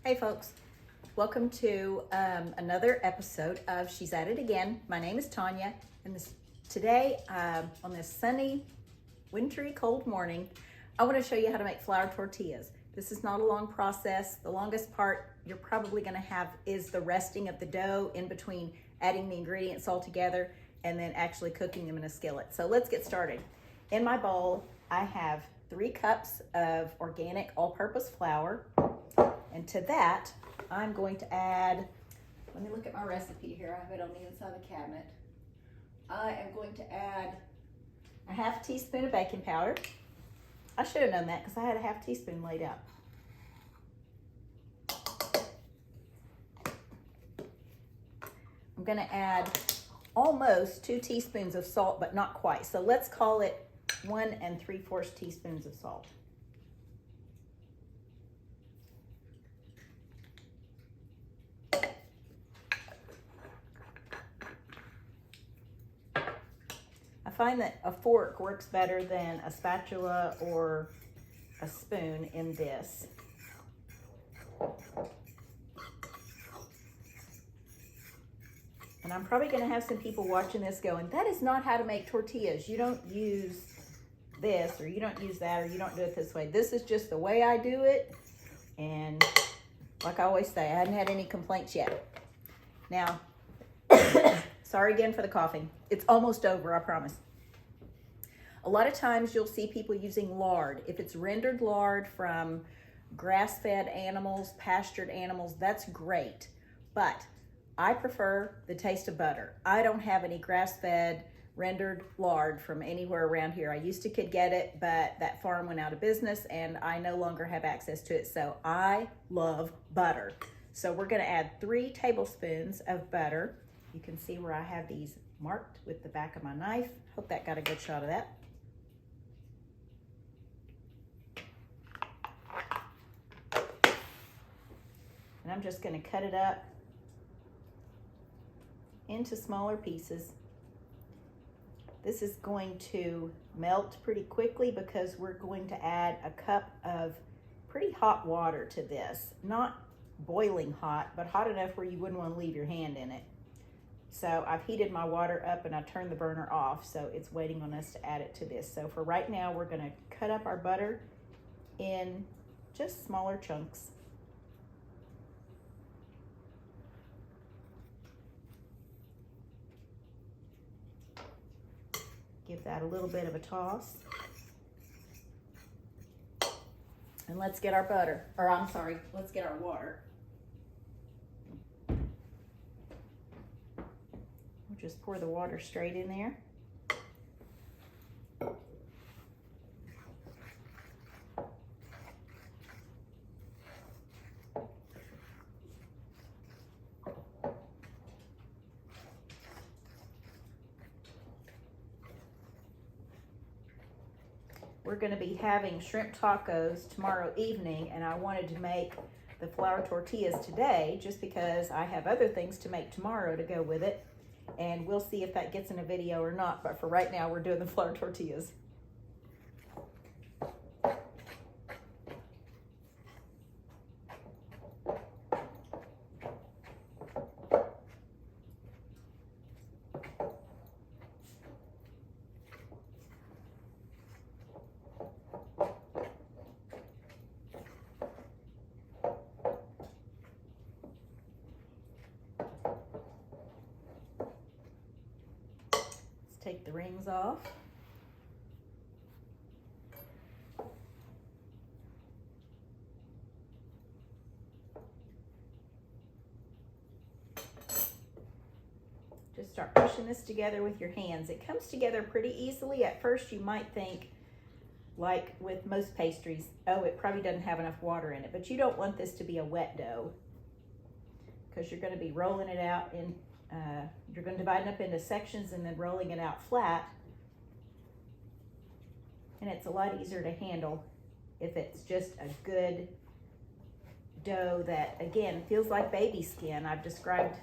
Hey folks, welcome to another episode of She's At It Again. My name is Tanya, and today on this sunny, wintry, cold morning, I want to show you how to make flour tortillas. This is not a long process. The longest part you're probably going to have is the resting of the dough in between adding the ingredients all together and then actually cooking them in a skillet. So let's get started. In my bowl, I have 3 cups of organic all-purpose flour. And to that, I'm going to add, let me look at my recipe here. I have it on the inside of the cabinet. I am going to add a half teaspoon of baking powder. I should have known that because I had a half teaspoon laid out. I'm going to add almost 2 teaspoons of salt, but not quite. So let's call it 1 3/4 teaspoons of salt. I find that a fork works better than a spatula or a spoon in this. And I'm probably going to have some people watching this going, that is not how to make tortillas. You don't use this, or you don't use that, or you don't do it this way. This is just the way I do it. And like I always say, I hadn't had any complaints yet. Now, sorry again for the coughing. It's almost over, I promise. A lot of times you'll see people using lard. If it's rendered lard from grass-fed animals, pastured animals, that's great. But I prefer the taste of butter. I don't have any grass-fed rendered lard from anywhere around here. I used to could get it, but that farm went out of business and I no longer have access to it. So I love butter. So we're gonna add 3 tablespoons of butter. You can see where I have these marked with the back of my knife. Hope that got a good shot of that. And I'm just gonna cut it up into smaller pieces. This is going to melt pretty quickly because we're going to add a cup of pretty hot water to this. Not boiling hot, but hot enough where you wouldn't want to leave your hand in it. So I've heated my water up and I turned the burner off, so it's waiting on us to add it to this. So for right now, we're gonna cut up our butter in just smaller chunks. Give that a little bit of a toss. And let's get our butter, or I'm sorry, let's get our water. We'll just pour the water straight in there. We're going to be having shrimp tacos tomorrow evening, and I wanted to make the flour tortillas today just because I have other things to make tomorrow to go with it, and we'll see if that gets in a video or not, but for right now we're doing the flour tortillas. Take the rings off. Just start pushing this together with your hands. It comes together pretty easily. At first you might think, like with most pastries, oh, it probably doesn't have enough water in it, but you don't want this to be a wet dough because you're going to be rolling it out in you're going to divide it up into sections and then rolling it out flat. And it's a lot easier to handle if it's just a good dough that, again, feels like baby skin. I've described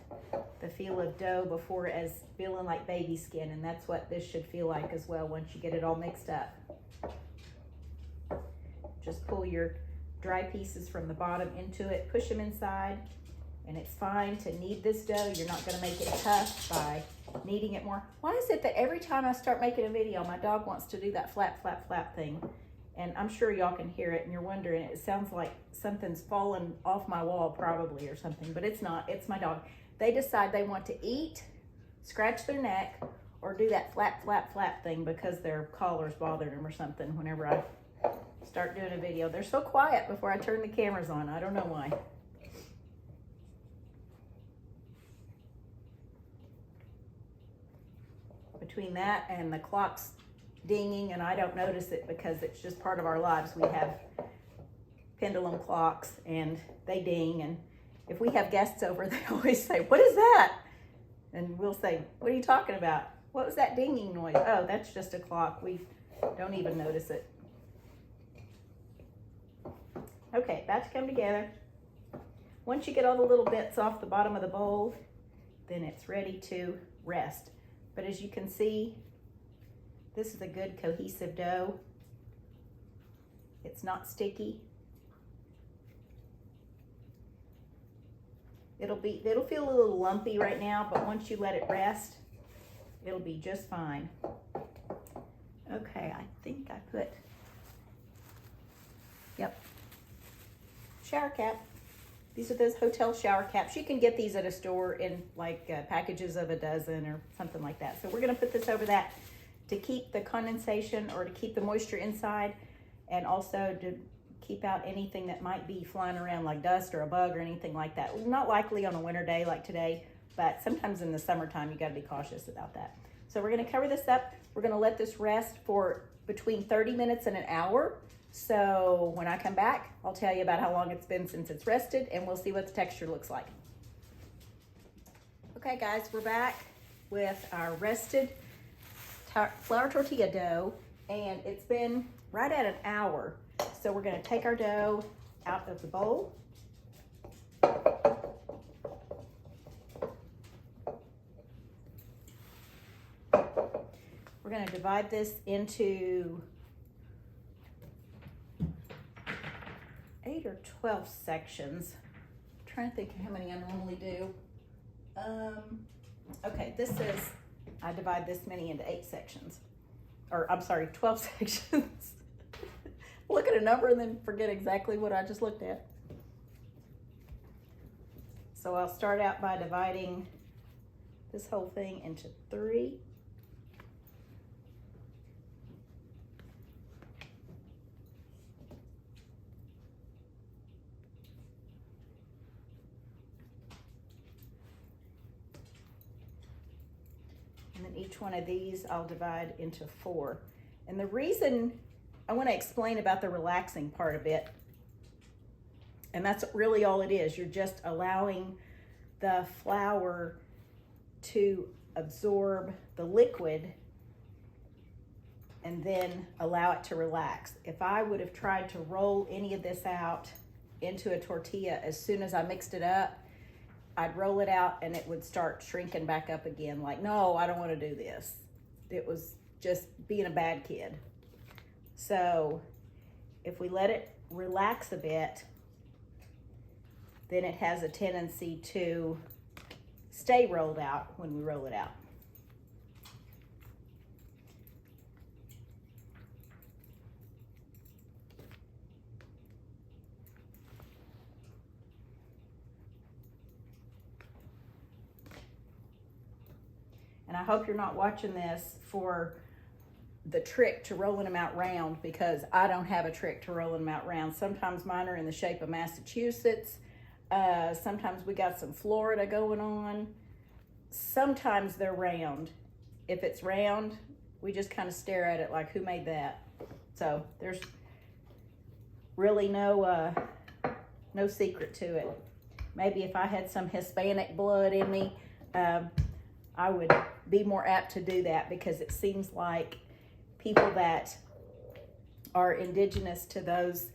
the feel of dough before as feeling like baby skin, and that's what this should feel like as well once you get it all mixed up. Just pull your dry pieces from the bottom into it, push them inside, and it's fine to knead this dough. You're not gonna make it tough by kneading it more. Why is it that every time I start making a video, my dog wants to do that flap, flap, flap thing? And I'm sure y'all can hear it and you're wondering, it sounds like something's fallen off my wall probably or something, but it's not, it's my dog. They decide they want to eat, scratch their neck, or do that flap, flap, flap thing because their collar's bothering them or something whenever I start doing a video. They're so quiet before I turn the cameras on. I don't know why. Between that and the clocks dinging, and I don't notice it because it's just part of our lives. We have pendulum clocks and they ding, and if we have guests over, they always say, "What is that?" And we'll say, "What are you talking about? What was that dinging noise?" "Oh, that's just a clock." We don't even notice it. Okay, about to come together. Once you get all the little bits off the bottom of the bowl, then it's ready to rest. But as you can see, this is a good cohesive dough. It's not sticky. It'll feel a little lumpy right now, but once you let it rest, it'll be just fine. Okay, I think I put, yep, shower cap. These are those hotel shower caps. You can get these at a store in like packages of a dozen or something like that. So we're gonna put this over that to keep the condensation or to keep the moisture inside, and also to keep out anything that might be flying around like dust or a bug or anything like that. Not likely on a winter day like today, but sometimes in the summertime you gotta be cautious about that. So we're gonna cover this up. We're gonna let this rest for between 30 minutes and an hour. So when I come back, I'll tell you about how long it's been since it's rested, and we'll see what the texture looks like. Okay guys, we're back with our rested flour tortilla dough, and it's been right at an hour. So we're gonna take our dough out of the bowl. We're gonna divide this into 8 or 12 sections. I'm trying to think of how many I normally do. Okay, this is, I divide this many into 8 sections. Or I'm sorry, 12 sections. Look at a number and then forget exactly what I just looked at. So I'll start out by dividing this whole thing into 3. And then each one of these I'll divide into 4. And the reason I want to explain about the relaxing part a bit, and that's really all it is. You're just allowing the flour to absorb the liquid and then allow it to relax. If I would have tried to roll any of this out into a tortilla as soon as I mixed it up, I'd roll it out and it would start shrinking back up again. Like, no, I don't want to do this. It was just being a bad kid. So if we let it relax a bit, then it has a tendency to stay rolled out when we roll it out. And I hope you're not watching this for the trick to rolling them out round, because I don't have a trick to rolling them out round. Sometimes mine are in the shape of Massachusetts. Sometimes we got some Florida going on. Sometimes they're round. If it's round, we just kind of stare at it like, who made that? So there's really no secret to it. Maybe if I had some Hispanic blood in me, I would be more apt to do that, because it seems like people that are indigenous to those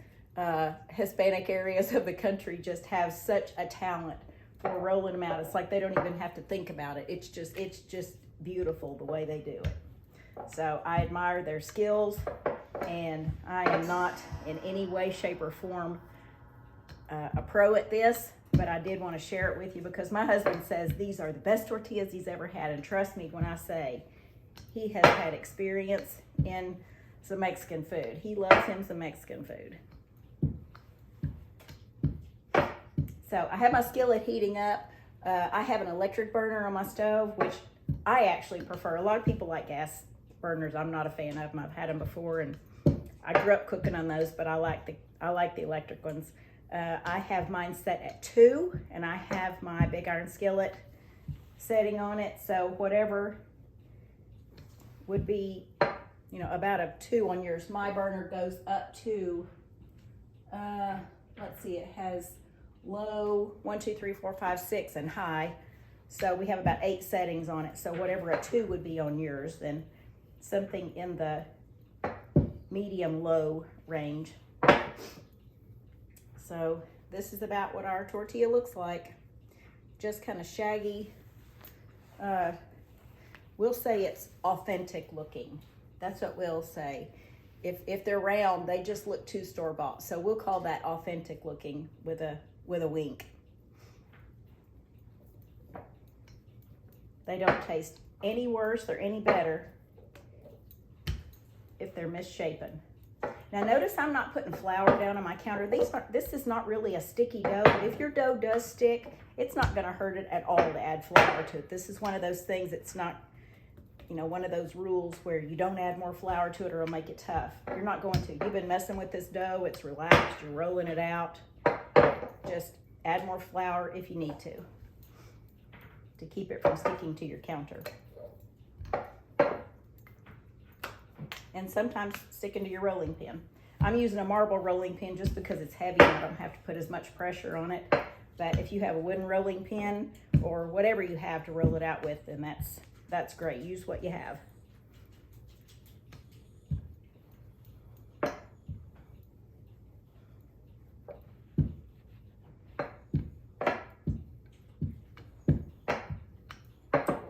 Hispanic areas of the country just have such a talent for rolling them out. It's like they don't even have to think about it. It's just beautiful the way they do it. So I admire their skills, and I am not in any way, shape, or form a pro at this, but I did want to share it with you because my husband says these are the best tortillas he's ever had. And trust me when I say he has had experience in some Mexican food. He loves him some Mexican food. So I have my skillet heating up. I have an electric burner on my stove, which I actually prefer. A lot of people like gas burners. I'm not a fan of them. I've had them before, and I grew up cooking on those, but I like the electric ones. I have mine set at 2, and I have my big iron skillet setting on it. So whatever would be, you know, about a 2 on yours. My burner goes up to, let's see, it has low 1, 2, 3, 4, 5, 6, and high. So we have about 8 settings on it. So whatever a 2 would be on yours, then something in the medium low range. So this is about what our tortilla looks like. Just kind of shaggy. We'll say it's authentic looking. That's what we'll say. If they're round, they just look too store-bought. So we'll call that authentic looking with a wink. They don't taste any worse or any better if they're misshapen. Now notice I'm not putting flour down on my counter. This is not really a sticky dough, but if your dough does stick, it's not gonna hurt it at all to add flour to it. This is one of those things, it's not, you know, one of those rules where you don't add more flour to it or it'll make it tough. You're not going to. You've been messing with this dough, it's relaxed, you're rolling it out. Just add more flour if you need to keep it from sticking to your counter. And sometimes sticking to your rolling pin. I'm using a marble rolling pin just because it's heavy and I don't have to put as much pressure on it. But if you have a wooden rolling pin or whatever you have to roll it out with, then that's great. Use what you have.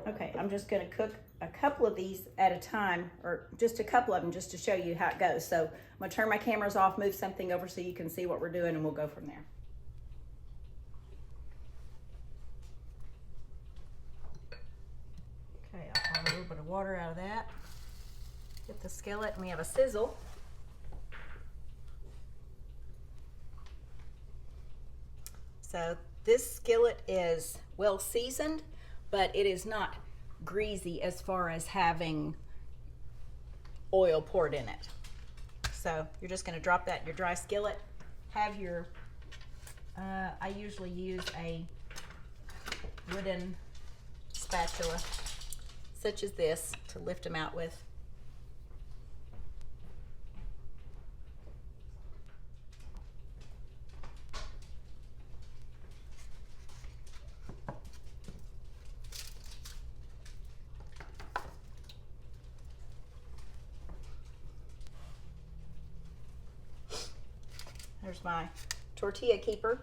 Okay, I'm just gonna cook a couple of these at a time, or just a couple of them just to show you how it goes. So I'm gonna turn my cameras off, move something over so you can see what we're doing, and we'll go from there. Okay, I'll pour a little bit of water out of that. Get the skillet, and we have a sizzle. So this skillet is well seasoned, but it is not greasy as far as having oil poured in it. So you're just going to drop that in your dry skillet. Have your, I usually use a wooden spatula such as this to lift them out with. There's my tortilla keeper,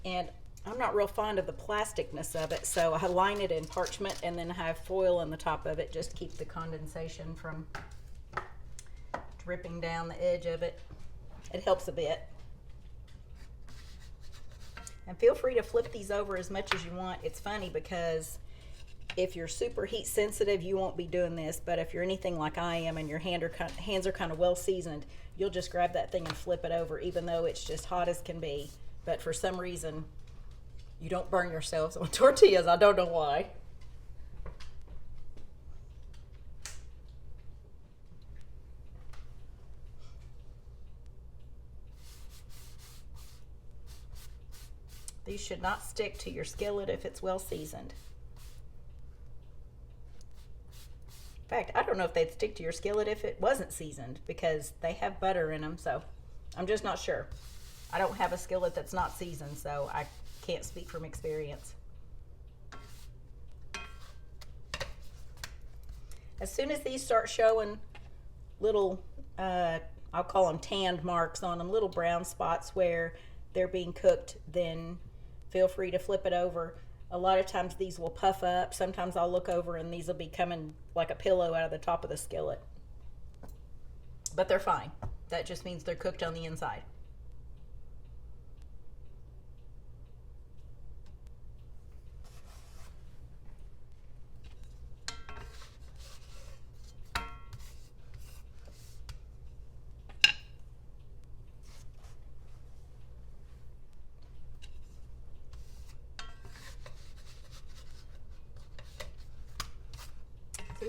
and I'm not real fond of the plasticness of it, so I line it in parchment and then have foil on the top of it just to keep the condensation from dripping down the edge of it. It helps a bit. And feel free to flip these over as much as you want. It's funny because if you're super heat sensitive, you won't be doing this, but if you're anything like I am and your hands are kind of well seasoned, you'll just grab that thing and flip it over, even though it's just hot as can be. But for some reason, you don't burn yourselves on tortillas. I don't know why. These should not stick to your skillet if it's well seasoned. In fact, I don't know if they'd stick to your skillet if it wasn't seasoned because they have butter in them, so I'm just not sure. I don't have a skillet that's not seasoned, so I can't speak from experience. As soon as these start showing little, I'll call them tanned marks on them, little brown spots where they're being cooked, then feel free to flip it over. A lot of times these will puff up. Sometimes I'll look over and these will be coming like a pillow out of the top of the skillet. But they're fine. That just means they're cooked on the inside.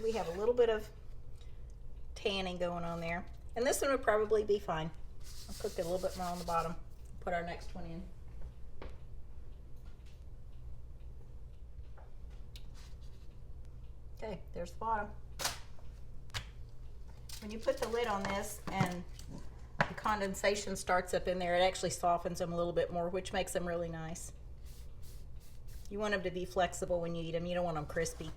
we have a little bit of tanning going on there. And this one would probably be fine. I'll cook it a little bit more on the bottom. Put our next one in. Okay, there's the bottom. When you put the lid on this and the condensation starts up in there, it actually softens them a little bit more, which makes them really nice. You want them to be flexible when you eat them. You don't want them crispy.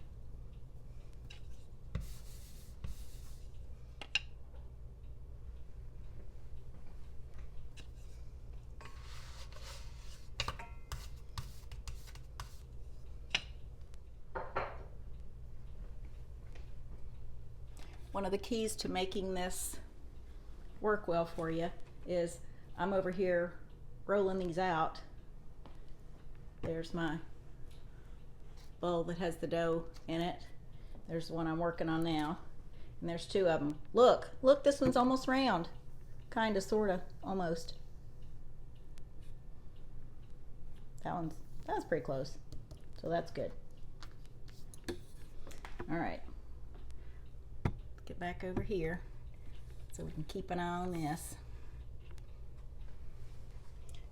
One of the keys to making this work well for you is I'm over here rolling these out. There's my bowl that has the dough in it. There's the one I'm working on now. And there's two of them. Look, this one's almost round. Kinda, sorta, almost. That's pretty close. So that's good. All right. Get back over here so we can keep an eye on this.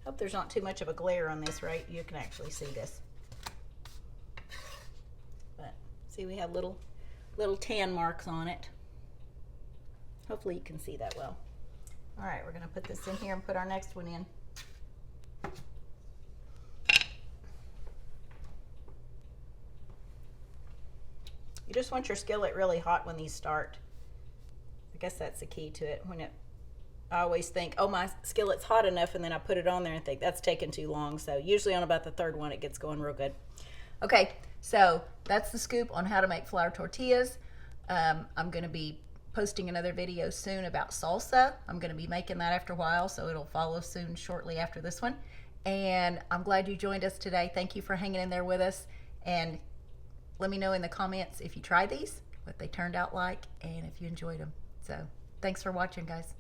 Hope there's not too much of a glare on this, right? You can actually see this. But see, we have little tan marks on it. Hopefully you can see that well. All right, we're gonna put this in here and put our next one in. You just want your skillet really hot when these start. I guess that's the key to it. I always think, oh, my skillet's hot enough, and then I put it on there and think that's taking too long. So usually on about the third one, it gets going real good. Okay, so that's the scoop on how to make flour tortillas. I'm gonna be posting another video soon about salsa. I'm gonna be making that after a while, so it'll follow soon, shortly after this one. And I'm glad you joined us today. Thank you for hanging in there with us. And let me know in the comments if you tried these, what they turned out like, and if you enjoyed them. So thanks for watching, guys.